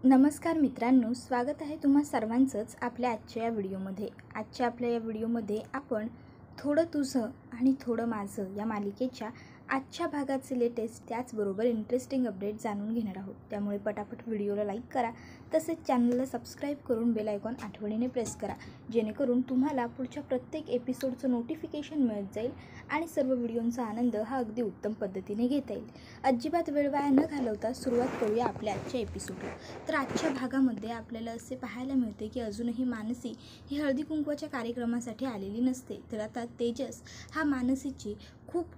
नमस्कार मित्रांनो, स्वागत आहे तुम्हा सर्वांचंच आपल्या आजच्या या व्हिडिओमध्ये. आपल्या या व्हिडिओमध्ये आपण थोडं तुझं आणि थोडं माझं या मालिकेच्या आजच्या भागाचे लेटेस्ट त्याचबरोबर इंटरेस्टिंग अपडेट जाणून घेणार आहोत. त्यामुळे पटापट व्हिडिओला लाईक करा, तसेच चॅनलला सबस्क्राईब करून बेल आयकॉन आठवणीने प्रेस करा, जेणेकरून तुम्हाला पुढच्या प्रत्येक एपिसोडचं नोटिफिकेशन मिळत जाईल आणि सर्व व्हिडिओंचा आनंद हा अगदी उत्तम पद्धतीने घेता येईल. अजिबात वेळ वाया न घालवता सुरुवात करूया आपल्या आजच्या एपिसोडला. तर आजच्या भागामध्ये आपल्याला असे पाहायला मिळते की अजूनही मानसी ही हळदी कुंकवाच्या कार्यक्रमासाठी आलेली नसते. तर आता तेजस हा मानसीची खूप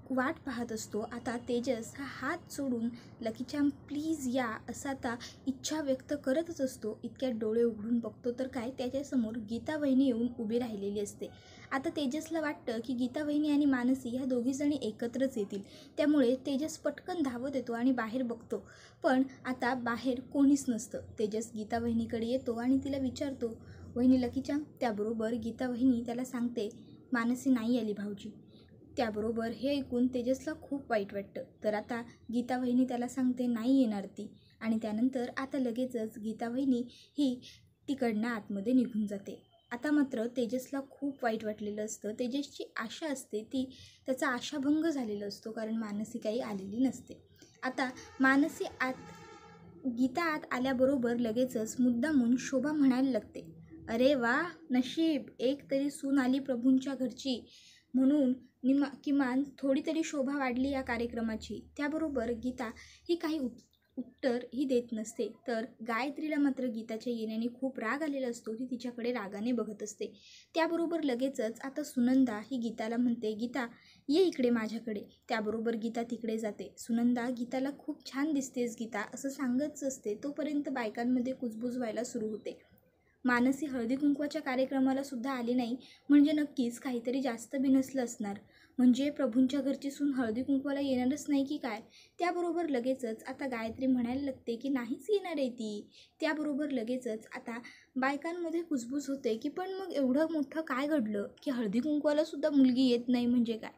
वाट पाहत असतो. आता तेजस हा हात जोडून लकीचाम प्लीज या असं आता इच्छा व्यक्त करतच असतो. इतक्यात डोळे उघडून बघतो तर काय, त्याच्यासमोर गीता वहिनी येऊन उभी राहिलेली असते. आता तेजसला वाटतं की गीता वहिनी आणि मानसी ह्या दोघीजणी एकत्रच येतील. त्यामुळे तेजस पटकन धावत येतो आणि बाहेर बघतो, पण आता बाहेर कोणीच नसतं. तेजस गीता वहिनीकडे येतो आणि तिला विचारतो, वहिनी लकीचाम. त्याबरोबर गीता वहिनी त्याला सांगते, मानसी नाही आली भाऊजी. त्याबरोबर हे ऐकून तेजसला खूप वाईट वाटतं. तर आता गीता वहिनी त्याला सांगते नाही येणार ती, आणि त्यानंतर आता लगेचच गीता वहिनी ही तिकडनं आतमध्ये निघून जाते. आता मात्र तेजसला खूप वाईट वाटलेलं असतं. तेजसची आशा असते ती त्याचा आशाभंग झालेला असतो, कारण मानसी काही आलेली नसते. आता मानसी गीता आत आल्याबरोबर लगेचच मुद्दामून शोभा म्हणायला लागते, अरे वा नशीब, एक तरी सून आली प्रभूंच्या घरची, म्हणून किमान थोडी तरी शोभा वाढली या कार्यक्रमाची. त्याबरोबर गीता ही काही उत्तर ही देत नसते. तर गायत्रीला मात्र गीताच्या येण्याने खूप राग आलेला असतो. ती तिच्याकडे रागाने बघत असते. त्याबरोबर लगेचच आता सुनंदा ही गीताला म्हणते, गीता ये इकडे माझ्याकडे. त्याबरोबर गीता तिकडे जाते. सुनंदा गीताला खूप छान दिसतेस गीता असं सांगतच असते. तोपर्यंत बायकांमध्ये कुजबुज व्हायला सुरू होते. मानसी हळदी कुंकवाच्या कार्यक्रमाला सुद्धा आली नाही म्हणजे नक्कीच काहीतरी जास्त बिनसलं असणार. म्हणजे प्रभूंच्या घरची सून हळदी कुंकवाला येणारच नाही की काय. त्याबरोबर लगेचच आता गायत्री म्हणायला लागते की नाहीच येणार आहे ती. त्याबरोबर लगेचच आता बायकांमध्ये कुजबुज होते की पण मग एवढं मोठं काय घडलं की हळदी कुंकवाला सुद्धा मुलगी येत नाही म्हणजे काय.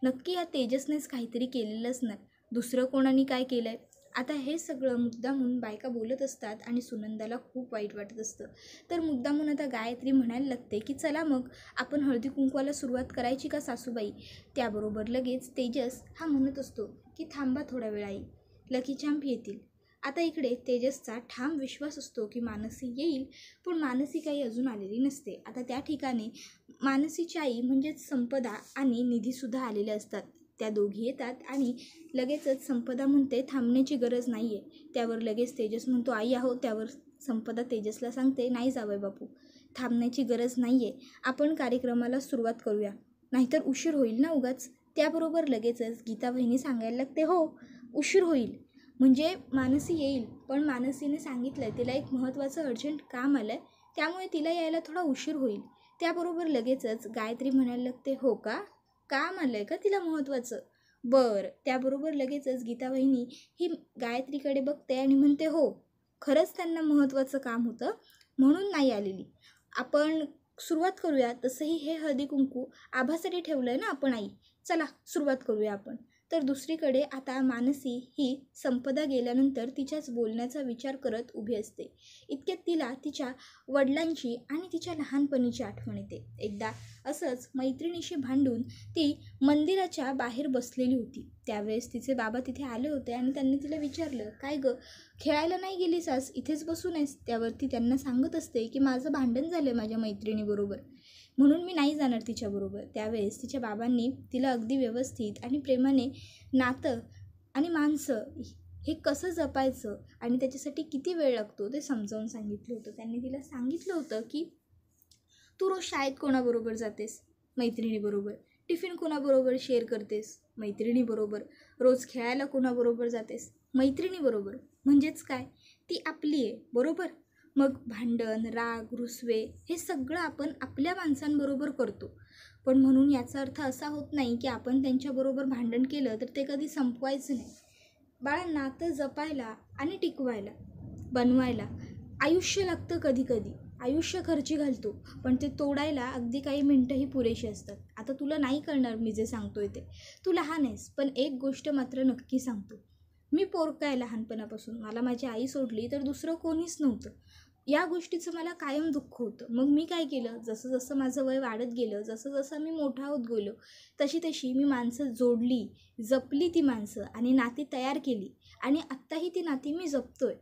नक्की या तेजसनेच काहीतरी केलेलं असणार, दुसरं कोणाने काय केलं आहे. आता हे सगळं मुद्दामून बायका बोलत असतात आणि सुनंदाला खूप वाईट वाटत असतं. तर मुद्दामून आता गायत्री म्हणायला लागते की चला मग आपण हळदी कुंकवाला सुरुवात करायची का सासूबाई. त्याबरोबर लगेच तेजस हा म्हणत असतो की थांबा थोडा वेळ आई, लकी चॅम्प येतील. आता इकडे तेजसचा ठाम विश्वास असतो की मानसी येईल, पण मानसी काही अजून आलेली नसते. आता त्या ठिकाणी मानसीची आई म्हणजेच संपदा आणि निधीसुद्धा आलेले असतात. त्या दोघी येतात आणि लगेचच संपदा म्हणते थांबण्याची गरज नाही आहे. त्यावर लगेच तेजस म्हणतो आई आहो. त्यावर संपदा तेजसला सांगते नाही जावई बापू, थांबण्याची गरज नाही आहे, आपण कार्यक्रमाला सुरुवात करूया, नाहीतर उशीर होईल ना उगाच. त्याबरोबर लगेचच गीता वहिनी सांगायला लागते, हो उशीर होईल म्हणजे मानसी येईल, पण मानसीने सांगितलं आहे तिला एक महत्त्वाचं अर्जंट काम आलं आहे, त्यामुळे तिला यायला थोडा उशीर होईल. त्याबरोबर लगेचच गायत्री म्हणायला लागते, हो का, काम आलं आहे का तिला महत्त्वाचं, बरं. त्याबरोबर लगेचच गीता वहिनी ही गायत्रीकडे बघते आणि म्हणते, हो खरंच त्यांना महत्त्वाचं काम होतं म्हणून नाही आलेली, आपण सुरुवात करूया. तसंही हे हळदी कुंकू आभासाठी ठेवलं आहे ना आपण आई, चला सुरुवात करूया आपण. तर दुसरीकडे आता मानसी ही संपदा गेल्यानंतर तिच्याच बोलण्याचा विचार करत उभी असते. इतक्यात तिला तिच्या वडिलांची आणि तिच्या लहानपणीची आठवण येते. एकदा असंच मैत्रिणीशी भांडून ती मंदिराच्या बाहेर बसलेली होती. त्यावेळेस तिचे बाबा तिथे आले होते आणि त्यांनी तिला विचारलं, काय गं खेळायला नाही गेलीस आज, इथेच बसून आहेस. त्यावरती त्यांना सांगत असते की माझं भांडण झालं माझ्या मैत्रिणीबरोबर, म्हणून मी नाही जाणार तिच्याबरोबर. त्यावेळेस तिच्या बाबांनी तिला अगदी व्यवस्थित आणि प्रेमाने नातं आणि माणसं हे कसं जपायचं आणि त्याच्यासाठी किती वेळ लागतो ते समजावून सांगितलं होतं. त्यांनी तिला सांगितलं होतं की तू रोज शाळेत कोणाबरोबर जातेस, मैत्रिणीबरोबर, टिफिन कोणाबरोबर शेअर करतेस, मैत्रिणीबरोबर, रोज खेळायला कोणाबरोबर जातेस, मैत्रिणीबरोबर, म्हणजेच काय ती आपली आहे बरोबर. मग भांडण, राग, रुसवे हे सगळं आपण आपल्या माणसांबरोबर करतो, पण म्हणून याचा अर्थ असा होत नाही की आपण त्यांच्याबरोबर भांडण केलं तर ते कधी संपवायचं नाही. बाळा, नातं जपायला आणि टिकवायला, बनवायला आयुष्य लागतं. कधी कधी आयुष्य खर्ची घालतो, पण ते तोडायला अगदी काही मिनटंही पुरेशी असतात. आता तुला नाही कळणार मी जे सांगतोय ते, तू लहान आहेस, पण एक गोष्ट मात्र नक्की सांगतो, मी पोरकं आहे लहानपणापासून, मला माझी आई सोडली तर दुसरं कोणीच नव्हतं. या गोष्टीचं मला कायम दुःख होतं. मग मी काय केलं, जसं जसं माझं वय वाढत गेलं, जसं जसं मी मोठा होत गेलो, तशी तशी मी माणसं जोडली, जपली ती माणसं आणि नाती तयार केली आणि आत्ताही ती नाती मी जपतोय.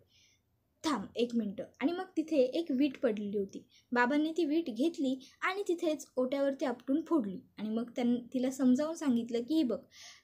थांब 1 मिनटं. आणि मग तिथे एक वीट पडलेली होती. बाबांनी ती वीट घेतली आणि तिथेच ओट्यावरती आपटून फोडली आणि मग तिला समजावून सांगितलं की बघ,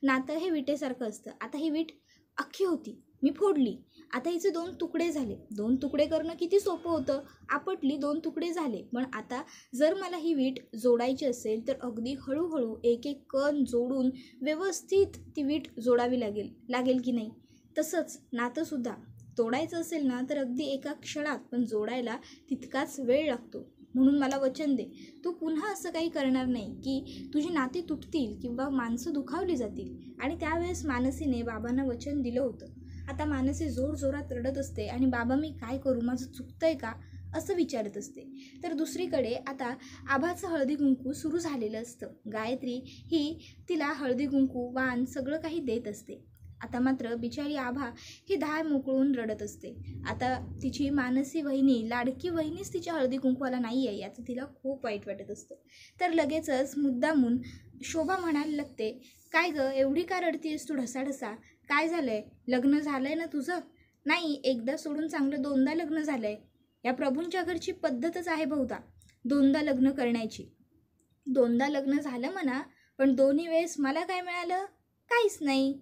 नातं हे विटेसारखं असतं. आता ही वीट अख्खी होती, मी फोडली, आता हिचे 2 तुकडे झाले. 2 तुकडे करणं किती सोपं होतं. आपटली, 2 तुकडे झाले. पण आता जर मला ही वीट जोडायची असेल तर अगदी हळूहळू एक एक कण जोडून व्यवस्थित ती वीट जोडावी लागेल की नाही. तसंच नातंसुद्धा तोडायचं असेल ना तर अगदी एका क्षणात, पण जोडायला तितकाच वेळ लागतो. म्हणून मला वचन दे, तू पुन्हा असं काही करणार नाही की तुझी नाती तुटतील किंवा माणसं दुखावली जातील. आणि त्यावेळेस मानसीने बाबांना वचन दिलं होतं. आता मानसी जोरजोरात रडत असते आणि बाबा मी काय करू, माझं चुकतंय का असं विचारत असते. तर दुसरीकडे आता आभाचं हळदी कुंकू सुरू झालेलं असतं. गायत्री ही तिला हळदी कुंकू, वाण सगळं काही देत असते. आता मात्र बिचारी आभा ही धाय मोकळून रडत असते. आता तिची मानसी वहिनी, लाडकी वहिनीच तिच्या हळदी कुंकवाला नाही आहे याचं तिला खूप वाईट वाटत असतं. तर लगेचच मुद्दामून शोभा म्हणायला लागते, काय गं एवढी का रडतीयस तू ढसाढसा, काय झालंय, लग्न झालंय ना तुझं? नाही, एकदा सोडून चांगलं 2दा लग्न झालंय. या प्रभूंच्या घरची पद्धतच आहे बहुधा 2दा लग्न करण्याची. 2दा लग्न झालं म्हणा, पण दोन्ही वेळेस मला काय मिळालं? काहीच नाही.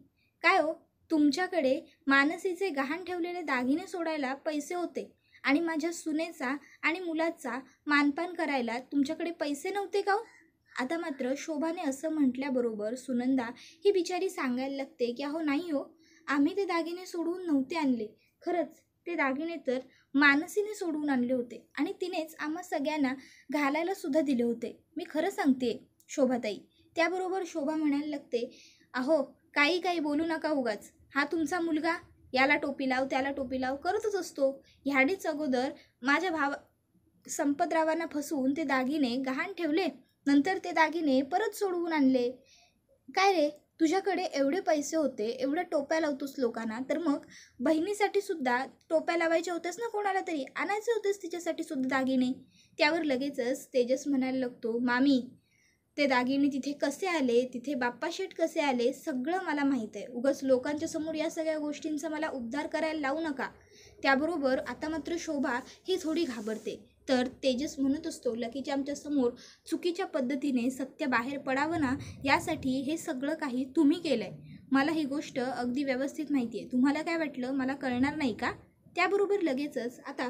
काय हो, तुमच्याकडे मानसीचे गहाण ठेवलेले दागिने सोडायला पैसे होते आणि माझ्या सुनेचा आणि मुलाचा मानपान करायला तुमच्याकडे पैसे नव्हते का हो? आता मात्र शोभाने असं म्हटल्याबरोबर सुनंदा ही बिचारी सांगायला लागते की अहो नाही हो, आम्ही ते दागिने सोडवून नव्हते आणले. खरंच ते दागिने तर मानसीने सोडवून आणले होते आणि तिनेच आम्हा सगळ्यांना घालायला सुद्धा दिले होते. मी खरं सांगते शोभाताई. त्याबरोबर शोभा म्हणायला लागते, अहो काही काही बोलू नका उगाच. हा तुमचा मुलगा, याला टोपी लाव त्याला टोपी लाव करतच असतो. ह्याडीच अगोदर माझ्या संपतरावांना फसवून ते दागिने गहाण ठेवले, नंतर ते दागिने परत सोडवून आणले. काय रे, तुझ्याकडे एवढे पैसे होते, एवढ्या टोप्या लावतोस लोकांना, तर मग बहिणीसाठी सुद्धा टोप्या लावायच्या होत्यास ना, कोणाला तरी आणायचे होतेस तिच्यासाठी सुद्धा दागिने. त्यावर लगेचच तेजस म्हणायला लागतो, मामी ते दागिने तिथे कसे आले, तिथे बाप्पाशेठ कसे आले, सगळं मला माहीत आहे. उगाच लोकांच्या समोर या सगळ्या गोष्टींचा मला उद्धार करायला लावू नका. त्याबरोबर आता मात्र शोभा ही थोडी घाबरते. तर तेजस म्हणत असतो, लकीच्या आमच्या समोर चुकीच्या पद्धतीने सत्य बाहेर पडावं ना, यासाठी हे सगळं काही तुम्ही केलं आहे. मला ही गोष्ट अगदी व्यवस्थित माहिती आहे. तुम्हाला काय वाटलं मला कळणार नाही का? त्याबरोबर लगेचच आता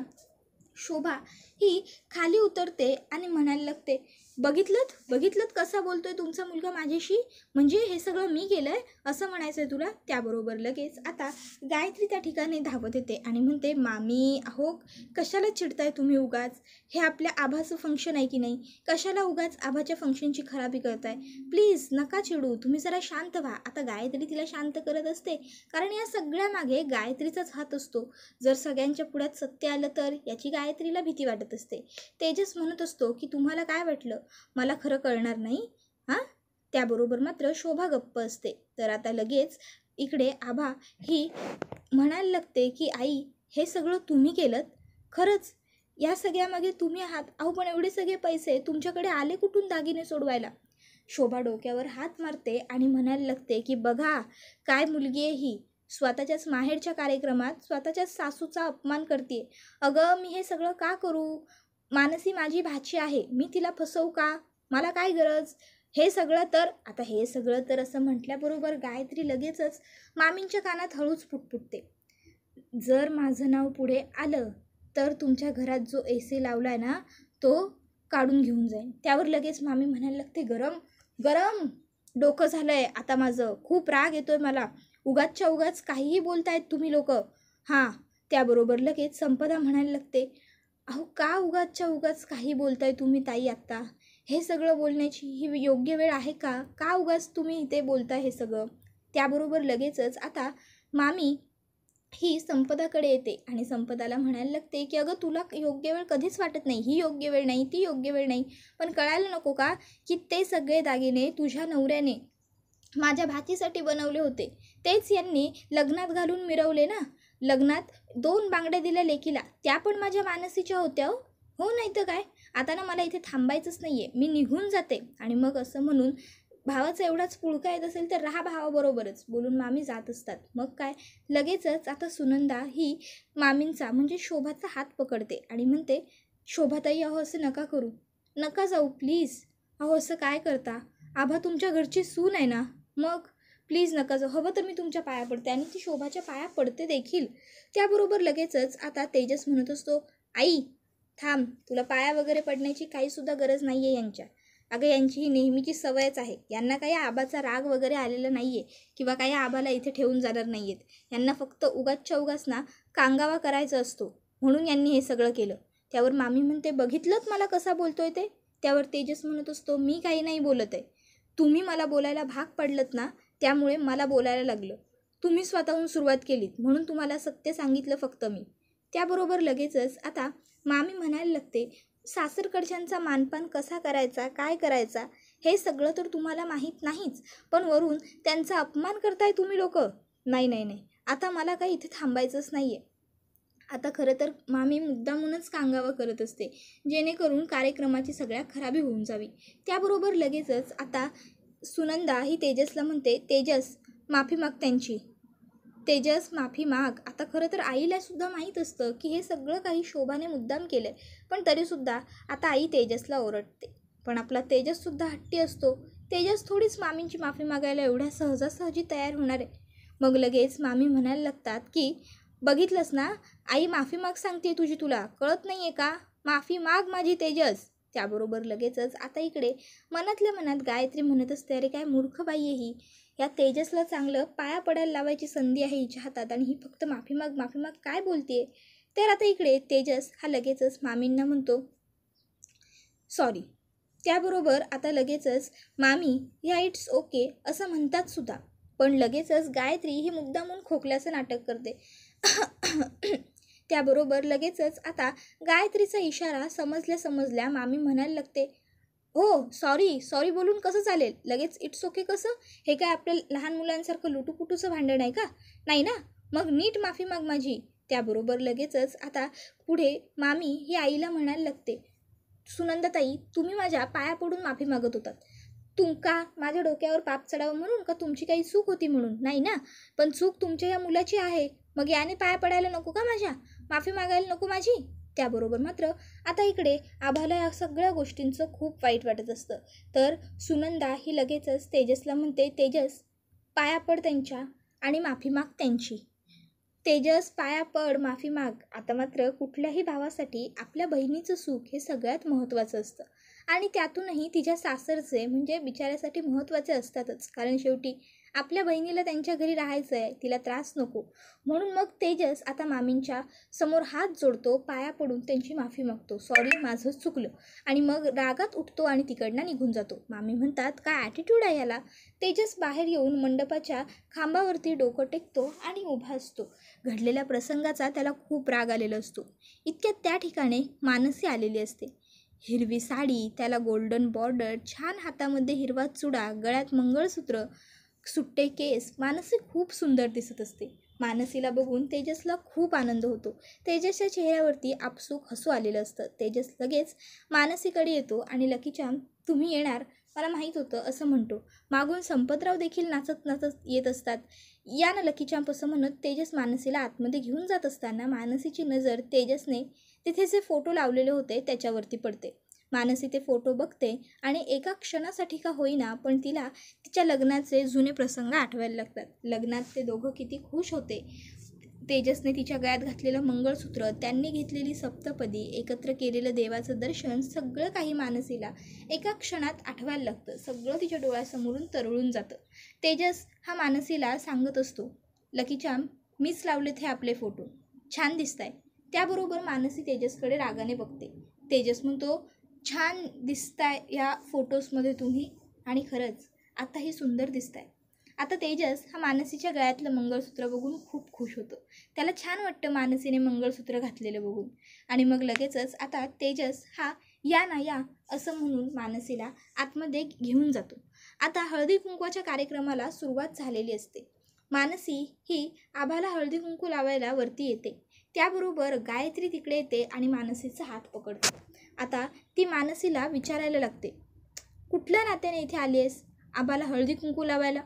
शोभा ही खाली उतरते आणि म्हणायला लागते, बघितलं कसा बोलतोय तुमचा मुलगा माझ्याशी, म्हणजे हे सगळं मी केलंय असं म्हणायचं आहे तुला? त्याबरोबर लगेच आता गायत्री त्या ठिकाणी धावत येते आणि म्हणते, मामी अहो कशाला चिडताय तुम्ही उगाच, हे आपल्या आभाचं फंक्शन आहे की नाही, कशाला उगाच आभाच्या फंक्शनची खराबी करताय, प्लीज नका चिडू, तुम्ही जरा शांत व्हा. आता गायत्री तिला शांत करत असते, कारण या सगळ्यामागे गायत्रीचाच हात असतो. जर सगळ्यांच्या पुढ्यात सत्य आलं तर याची गायत्रीला भीती वाटत असते. तेजस म्हणत असतो की तुम्हाला काय वाटलं मला खरं कळणार नाही हां? त्याबरोबर मात्र शोभा गप्प असते. तर आता लगेच इकडे आभा ही म्हणायला लागते की आई हे सगळं तुम्ही केलं, खरंच या सगळ्यामागे तुम्ही आहात. अहो पण एवढे सगळे पैसे तुमच्याकडे आले कुठून दागिने सोडवायला? शोभा डोक्यावर हात मारते आणि म्हणायला लागते की बघा काय मुलगी आहे ही, स्वतःच्याच माहेरच्या कार्यक्रमात स्वतःच्याच सासूचा अपमान करते. अगं मी हे सगळं का करू? मानसी माझी भाची आहे, मी तिला फसवू का? मला काय गरज? हे सगळं तर असं म्हटल्याबरोबर गायत्री लगेचच मामींच्या कानात हळूच फुटफुटते. जर माझं नाव पुढे आलं तर तुमच्या घरात जो AC लावलाय ना तो काढून घेऊन जाईन. त्यावर लगेच मामी म्हणायला लागते, गरम गरम डोकं झालंय आता माझं, खूप राग येतोय मला, उगाचच्या उगाच काहीही बोलतायत तुम्ही लोक. हां. त्याबरोबर लगेच संपदा म्हणायला लागते, अहो का उगाचच्या उगाच काही बोलताय तुम्ही ताई? आत्ता हे सगळं बोलण्याची ही योग्य वेळ आहे का? का उगाच तुम्ही इथे बोलताय हे सगळं? त्याबरोबर लगेचच आता मामी ही संपदाकडे येते आणि संपदाला म्हणायला लागते की अगं तुला योग्य वेळ कधीच वाटत नाही, ही योग्य वेळ नाही, ती योग्य वेळ नाही, पण कळायला नको का की ते सगळे दागिने तुझ्या नवऱ्याने माझ्या भाचीसाठी बनवले होते, तेच यांनी लग्नात घालून मिरवले ना. लग्नात 2 बांगड्या दिल्या लेकीला, त्या पण माझ्या मानसीच्या होत्या हो. हो नाही तर काय. आता ना मला इथे थांबायचंच नाही आहे, मी निघून जाते. आणि मग असं म्हणून भावाचा एवढाच पुळका येत असेल तर राहा भावाबरोबरच बोलून मामी जात असतात. मग काय, लगेचच आता सुनंदा ही मामींचा म्हणजे शोभाचा हात पकडते आणि म्हणते, शोभाताई अहो असं नका करू, नका जाऊ प्लीज. अहो असं काय करता, आभा तुमच्या घरची सून आहे ना, मग प्लीज नका जाऊ. हवं तर मी तुमच्या पाया पडते. आणि ती शोभाच्या पाया पडते देखील. त्याबरोबर लगेचच आता तेजस म्हणत असतो, आई थांब, तुला पाया वगैरे पडण्याची काहीसुद्धा गरज नाही आहे यांच्या. अगं यांची ही नेहमीची सवयच आहे. यांना काही आबाचा राग वगैरे आलेला नाही आहे किंवा काही आबाला इथे ठेवून जाणार नाही आहेत. यांना फक्त उगाचच्या उगाच ना कांगावा करायचा असतो, म्हणून यांनी हे सगळं केलं. त्यावर मामी म्हणते, बघितलंत मला कसा बोलतोय ते. त्यावर तेजस म्हणत असतो, मी काही नाही बोलत आहे, तुम्ही मला बोलायला भाग पडलत ना, त्यामुळे मला बोलायला लागलं. तुम्ही स्वतःहून सुरुवात केलीत म्हणून तुम्हाला सत्य सांगितलं फक्त मी. त्याबरोबर लगेचच आता मामी म्हणायला लागते, सासरकडच्यांचा मानपान कसा करायचा, काय करायचा हे सगळं तर तुम्हाला माहीत नाहीच, पण वरून त्यांचा अपमान करताय तुम्ही लोक. नाही नाही नाही, आता मला काही इथे थांबायचंच नाही आहे. आता खरं तर मामी मुद्दामूनच कांगावा करत असते, जेणेकरून कार्यक्रमाची सगळ्या खराबी होऊन जावी. त्याबरोबर लगेचच आता सुनंदा ही तेजसला म्हणते, तेजस माफी माग त्यांची. तेजस माफी माग. आता खरं तर आईलासुद्धा माहीत असतं की हे सगळं काही शोभाने मुद्दाम केलं आहे, पण तरीसुद्धा आता आई तेजसला ओरडते. पण आपला तेजससुद्धा हट्टी असतो. तेजस थोडीच मामींची माफी मागायला एवढ्या सहजासहजी तयार होणार आहे. मग लगेच मामी म्हणायला लागतात की बघितलंस ना, आई माफी माग सांगते तुझी, तुला कळत नाही आहे का, माफी माग माझी तेजस. त्याबरोबर लगेचच आता इकडे मनातल्या मनात गायत्री म्हणत असते, अरे काय मूर्ख बाई आहे ही, या तेजसला चांगलं पाया पडायला लावायची संधी आहे हिच्या हातात आणि ही फक्त माफी माग काय बोलते. तर आता इकडे तेजस हा लगेचच मामींना म्हणतो सॉरी. त्याबरोबर आता लगेचच मामी ह्या इट्स ओके असं म्हणतात सुद्धा, पण लगेचच गायत्री ही मुद्दामून खोकल्याचं नाटक करते. त्याबरोबर लगेचच आता गायत्रीचा इशारा समजल्या मामी म्हणायला लागते, हो सॉरी बोलून कसं चालेल, लगेच इट्स ओके कसं, हे काय आपल्या लहान मुलांसारखं लुटूपुटूचं भांडण आहे का, नाही ना, मग नीट माफी माग माझी. त्याबरोबर लगेचच आता पुढे मामी ही आईला म्हणायला लागते, सुनंदाताई तुम्ही माझ्या पाया पडून माफी मागत होतात, तुमका माझ्या डोक्यावर पाप चढावं म्हणून का तुमची काही चूक होती म्हणून, नाही ना, पण चूक तुमच्या या मुलाची आहे, मग याने पाया पडायला नको का माझ्या, माफी मागायला नको माझी. त्याबरोबर मात्र आता इकडे आभाला या सगळ्या गोष्टींचं खूप वाईट वाटत असतं. तर सुनंदा ही लगेचच तेजसला म्हणते, तेजस पाया पड त्यांच्या आणि माफी माग त्यांची. तेजस पाया पड, माफी माग. आता मात्र कुठल्याही भावासाठी आपल्या बहिणीचं सुख हे सगळ्यात महत्त्वाचं असतं आणि त्यातूनही तिच्या सासरचे म्हणजे बिचाऱ्यासाठी महत्त्वाचे असतातच, कारण शेवटी आपल्या बहिणीला त्यांच्या घरी राहायचं आहे, तिला त्रास नको. म्हणून मग तेजस आता मामींच्या समोर हात जोडतो, पाया पडून त्यांची माफी मागतो, सॉरी माझं चुकलं, आणि मग रागात उठतो आणि तिकडनं निघून जातो. मामी म्हणतात, काय ॲटिट्यूड आहे याला. तेजस बाहेर येऊन मंडपाच्या खांबावरती डोकं टेकतो आणि उभा असतो. घडलेल्या प्रसंगाचा त्याला खूप राग आलेला असतो. इतक्यात त्या ठिकाणी मानसी आलेली असते. हिरवी साडी, त्याला गोल्डन बॉर्डर, छान हातामध्ये हिरवा चुडा, गळ्यात मंगळसूत्र, सुट्टे केस. मानसी खूप सुंदर दिसत असते. मानसीला बघून तेजसला खूप आनंद होतो. तेजसच्या चेहऱ्यावरती आपसूक हसू आलेलं असतं. तेजस लगेच मानसीकडे येतो आणि लकीचाम तुम्ही येणार मला माहीत होतं असं म्हणतो. मागून संपतराव देखील नाचत नाचत येत असतात. या ना लकीचाम असं म्हणत तेजस मानसीला आतमध्ये घेऊन जात असताना मानसीची नजर तेजसने तिथे जे फोटो लावलेले होते त्याच्यावरती पडते. मानसी ते फोटो बघते आणि एका क्षणासाठी का होईना पण तिला तिच्या लग्नाचे जुने प्रसंग आठवायला लागतात. लग्नात ते दोघं किती खुश होते. तेजसने तिच्या गळ्यात घातलेलं मंगळसूत्र, त्यांनी घेतलेली सप्तपदी, एकत्र केलेलं देवाचं दर्शन, सगळं काही मानसीला एका क्षणात आठवायला लागतं. सगळं तिच्या डोळ्यासमोरून तरळून जातं. तेजस हा मानसीला सांगत असतो, लकीचाम मीच लावलेत हे आपले फोटो, छान दिसत आहे. त्याबरोबर मानसी तेजसकडे रागाने बघते. तेजस म्हणतो, छान दिसताय या फोटोजमध्ये तुम्ही, आणि खरंच आताही सुंदर दिसताय. आता तेजस हा मानसीच्या गळ्यातलं मंगळसूत्र बघून खूप खुश होतो. त्याला छान वाटतं मानसीने मंगळसूत्र घातलेलं बघून. आणि मग लगेचच आता तेजस हा या ना या असं म्हणून मानसीला आतमध्ये घेऊन जातो. आता हळदी कुंकवाच्या कार्यक्रमाला सुरुवात झालेली असते. मानसी ही आभाला हळदी कुंकू लावायला वरती येते. त्याबरोबर गायत्री तिकडे येते आणि मानसीचा हात पकडते. आता ती मानसीला विचारायला लागते, कुठल्या नात्याने इथे आली आहेस आभाला हळदी कुंकू लावायला?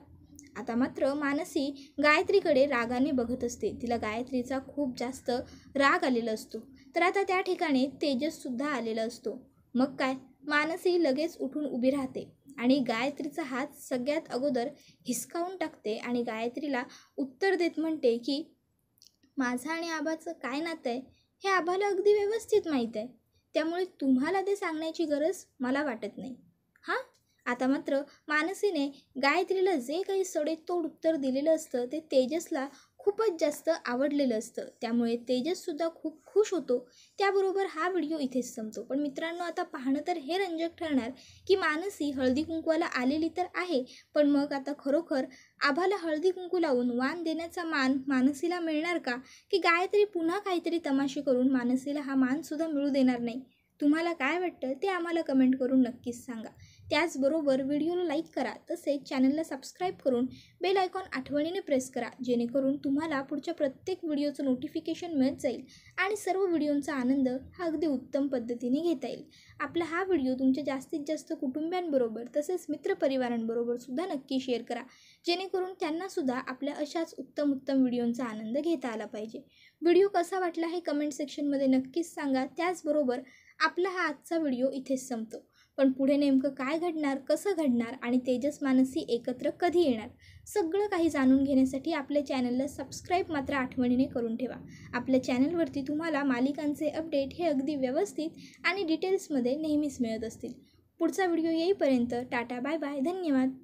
आता मात्र मानसी गायत्रीकडे रागाने बघत असते. तिला गायत्रीचा खूप जास्त राग आलेला असतो. तर आता त्या ठिकाणी तेजससुद्धा आलेला असतो. मग काय, मानसी लगेच उठून उभी राहते आणि गायत्रीचा हात सगळ्यात अगोदर हिसकावून टाकते आणि गायत्रीला उत्तर देत म्हणते की माझं आणि आबाचं काय नातं आहे हे आबाला अगदी व्यवस्थित माहीत आहे, त्यामुळे तुम्हाला ते सांगण्याची गरज मला वाटत नाही. हां, आता मात्र मानसीने गायत्रीला जे काही सडेतोड उत्तर दिलेलं असतं ते तेजसला खूपच जास्त आवडलेलं असतं. त्यामुळे तेजससुद्धा खूप खुश होतो. त्याबरोबर हा व्हिडिओ इथेच संपतो. पण मित्रांनो, आता पाहणं तर हे रंजक ठरणार की मानसी हळदी कुंकवाला आलेली तर आहे, पण मग आता खरोखर आभाला हळदी कुंकू लावून वाण देण्याचा मान मानसीला मिळणार का, की गायत्री पुन्हा काहीतरी तमाशे करून मानसीला हा मानसुद्धा मिळू देणार नाही? तुम्हाला काय वाटतं ते आम्हाला कमेंट करून नक्कीच सांगा. त्याचबरोबर व्हिडिओला लाईक करा, तसेच चॅनलला सबस्क्राईब करून बेल आयकॉन आठवणीने प्रेस करा, जेणेकरून तुम्हाला पुढच्या प्रत्येक व्हिडिओचं नोटिफिकेशन मिळत जाईल आणि सर्व व्हिडिओंचा आनंद हा अगदी उत्तम पद्धतीने घेता येईल. आपला हा व्हिडिओ तुमच्या जास्तीत जास्त कुटुंबियांबरोबर तसेच मित्रपरिवारांबरोबर सुद्धा नक्की शेअर करा, जेणेकरून त्यांनासुद्धा आपल्या अशाच उत्तम व्हिडिओंचा आनंद घेता आला पाहिजे. व्हिडिओ कसा वाटला हे कमेंट सेक्शनमध्ये नक्कीच सांगा. त्याचबरोबर आपला हा आजचा व्हिडिओ इथेच संपतो. पण पुढे नेमकं काय घडणार, कसं घडणार आणि तेजस मानसी एकत्र कधी येणार, सगळं काही जाणून घेण्यासाठी आपल्या चॅनलला सबस्क्राईब मात्र आठवणीने करून ठेवा. आपल्या चॅनलवरती तुम्हाला मालिकांचे अपडेट हे अगदी व्यवस्थित आणि डिटेल्समध्ये नेहमीच मिळत असतील. पुढचा व्हिडिओ येईपर्यंत टाटा, बाय बाय, धन्यवाद.